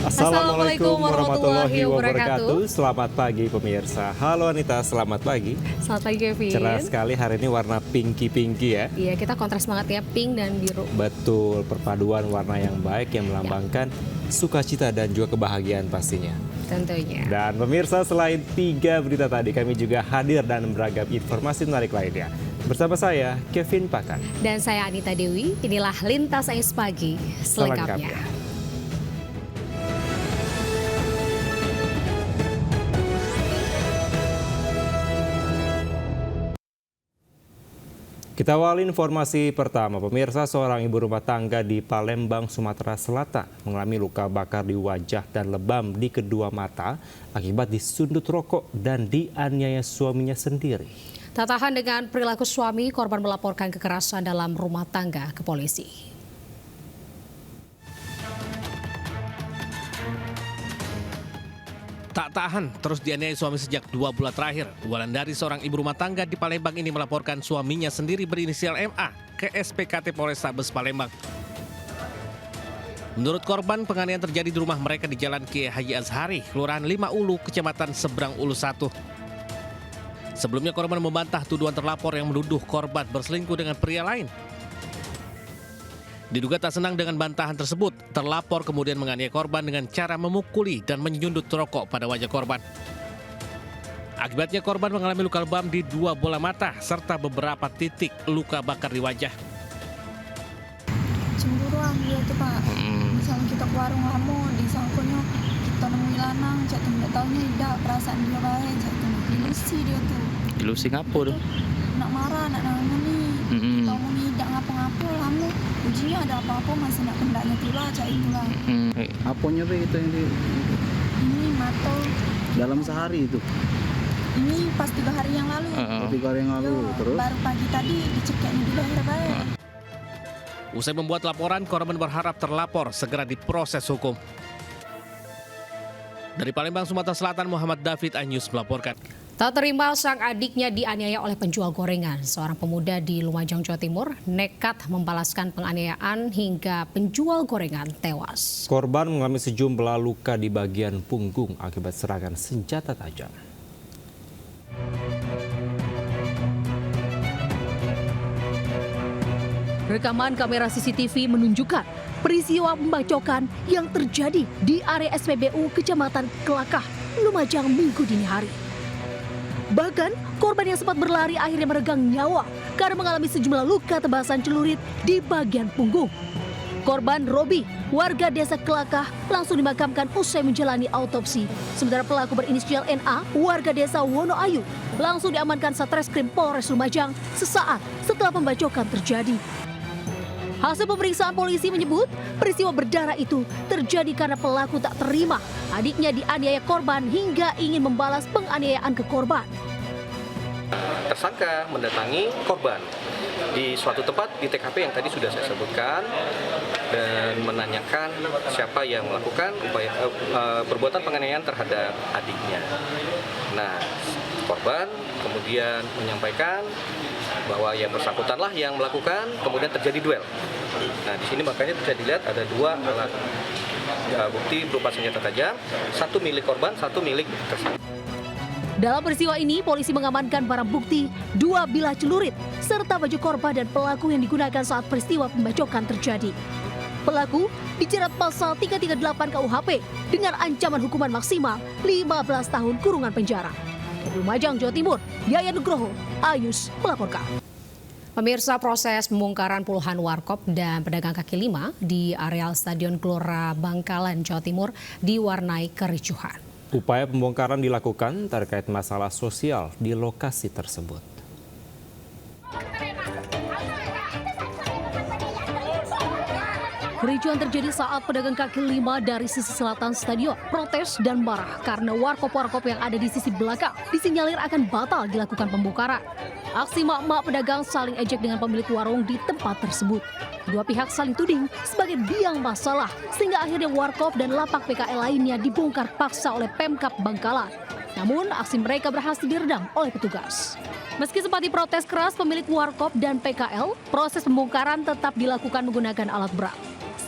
Assalamualaikum warahmatullahi wabarakatuh. Selamat pagi pemirsa. Halo Anita, selamat pagi. Selamat pagi Kevin. Cerah sekali hari ini warna pinky-pinky ya. Iya, kita kontras banget ya, pink dan biru. Betul, perpaduan warna yang baik yang melambangkan sukacita dan juga kebahagiaan pastinya. Tentunya. Dan pemirsa, selain 3 berita tadi, kami juga hadir dan beragam informasi menarik lainnya. Bersama saya, Kevin Pakan. Dan saya Anita Dewi, inilah Lintas Ais Pagi selengkapnya. Kita awali informasi pertama. Pemirsa, seorang ibu rumah tangga di Palembang, Sumatera Selatan mengalami luka bakar di wajah dan lebam di kedua mata akibat disundut rokok dan dianiaya suaminya sendiri. Tak tahan dengan perilaku suami, korban melaporkan kekerasan dalam rumah tangga ke polisi. Tak tahan, terus dianiaya suami sejak 2 bulan terakhir. Wulandari, seorang ibu rumah tangga di Palembang ini melaporkan suaminya sendiri berinisial MA ke SPKT Polrestabes Palembang. Menurut korban, penganiayaan terjadi di rumah mereka di Jalan Kiai Haji Azhari, Kelurahan 5 Ulu, Kecamatan Seberang Ulu 1. Sebelumnya korban membantah tuduhan terlapor yang menuduh korban berselingkuh dengan pria lain. Diduga tak senang dengan bantahan tersebut, terlapor kemudian menganiaya korban dengan cara memukuli dan menyundut rokok pada wajah korban. Akibatnya korban mengalami luka lebam di 2 bola mata serta beberapa titik luka bakar di wajah. Cemburuan dia tuh Pak. Misalnya kita ke warung kamu di sangkonya kita nemu lanang, cak tidak tahunya tidak perasaan dia baik, cak ilusi dia tuh. Ilusi ngapa tuh? Nak marah, nak nangani. Kita mau tidak ngapa-ngapa kamu. Ujinya ada apa-apa masih nak kendaknya tulah, cak itulah. Apanya be itu yang di Ini mato. dalam sehari itu? Ini pas 3 hari yang lalu. 3 hari yang lalu, terus? Baru pagi tadi dicekeknya di leher baik. Usai membuat laporan, korban berharap terlapor segera diproses hukum. Dari Palembang, Sumatera Selatan, Muhammad David, iNews melaporkan. Tak terima sang adiknya dianiaya oleh penjual gorengan. Seorang pemuda di Lumajang, Jawa Timur nekat membalaskan penganiayaan hingga penjual gorengan tewas. Korban mengalami sejumlah luka di bagian punggung akibat serangan senjata tajam. Rekaman kamera CCTV menunjukkan peristiwa pembacokan yang terjadi di area SPBU Kecamatan Kelakah, Lumajang Minggu dini hari. Bahkan, korban yang sempat berlari akhirnya meregang nyawa karena mengalami sejumlah luka tebasan celurit di bagian punggung. Korban Robi, warga desa Kelakah, langsung dimakamkan usai menjalani autopsi. Sementara pelaku berinisial NA, warga desa Wonoayu, langsung diamankan Satreskrim Polres Lumajang sesaat setelah pembacokan terjadi. Hasil pemeriksaan polisi menyebut peristiwa berdarah itu terjadi karena pelaku tak terima adiknya dianiaya korban hingga ingin membalas penganiayaan ke korban. Tersangka mendatangi korban di suatu tempat di TKP yang tadi sudah saya sebutkan dan menanyakan siapa yang melakukan perbuatan penganiayaan terhadap adiknya. Nah, korban kemudian menyampaikan bahwa yang bersangkutanlah yang melakukan, kemudian terjadi duel. Nah, di sini makanya bisa dilihat ada 2 alat bukti berupa senjata tajam, 1 milik korban, 1 milik tersangka. Dalam peristiwa ini, polisi mengamankan barang bukti 2 bilah celurit serta baju korban dan pelaku yang digunakan saat peristiwa pembacokan terjadi. Pelaku dijerat pasal 338 KUHP dengan ancaman hukuman maksimal 15 tahun kurungan penjara. Dari Lumajang, Jawa Timur, Yaya Nugroho, iNews melaporkan. Pemirsa, proses pembongkaran puluhan warkop dan pedagang kaki lima di areal Stadion Gelora Bangkalan, Jawa Timur diwarnai kericuhan. Upaya pembongkaran dilakukan terkait masalah sosial di lokasi tersebut. Kericuhan terjadi saat pedagang kaki lima dari sisi selatan stadion protes dan marah karena warkop-warkop yang ada di sisi belakang disinyalir akan batal dilakukan pembongkaran. Aksi mak-mak pedagang saling ejek dengan pemilik warung di tempat tersebut. Kedua pihak saling tuding sebagai biang masalah sehingga akhirnya warkop dan lapak PKL lainnya dibongkar paksa oleh Pemkab Bangkalan. Namun aksi mereka berhasil diredam oleh petugas. Meski sempat diprotes keras pemilik warkop dan PKL, proses pembongkaran tetap dilakukan menggunakan alat berat.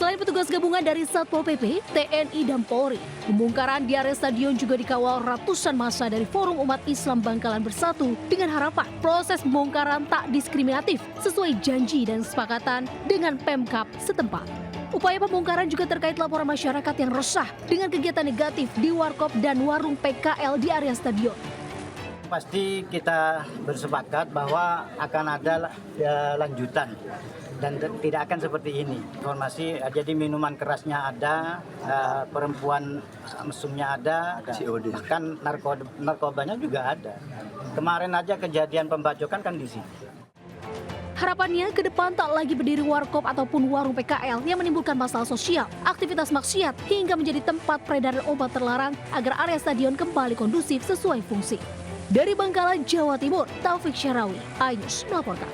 Selain petugas gabungan dari Satpol PP, TNI, dan Polri, pembongkaran di area stadion juga dikawal ratusan massa dari Forum Umat Islam Bangkalan Bersatu dengan harapan proses pembongkaran tak diskriminatif sesuai janji dan kesepakatan dengan Pemkab setempat. Upaya pembongkaran juga terkait laporan masyarakat yang resah dengan kegiatan negatif di warkop dan warung PKL di area stadion. Pasti kita bersepakat bahwa akan ada lanjutan dan tidak akan seperti ini. Informasi jadi minuman kerasnya ada, perempuan mesumnya ada, bahkan narkobanya juga ada. Kemarin aja kejadian pembacokan kan di sini. Harapannya ke depan tak lagi berdiri warkop ataupun warung PKL yang menimbulkan masalah sosial, aktivitas maksiat, hingga menjadi tempat peredaran obat terlarang agar area stadion kembali kondusif sesuai fungsi. Dari Bangkalan, Jawa Timur, Taufik Syarawi, iNews melaporkan.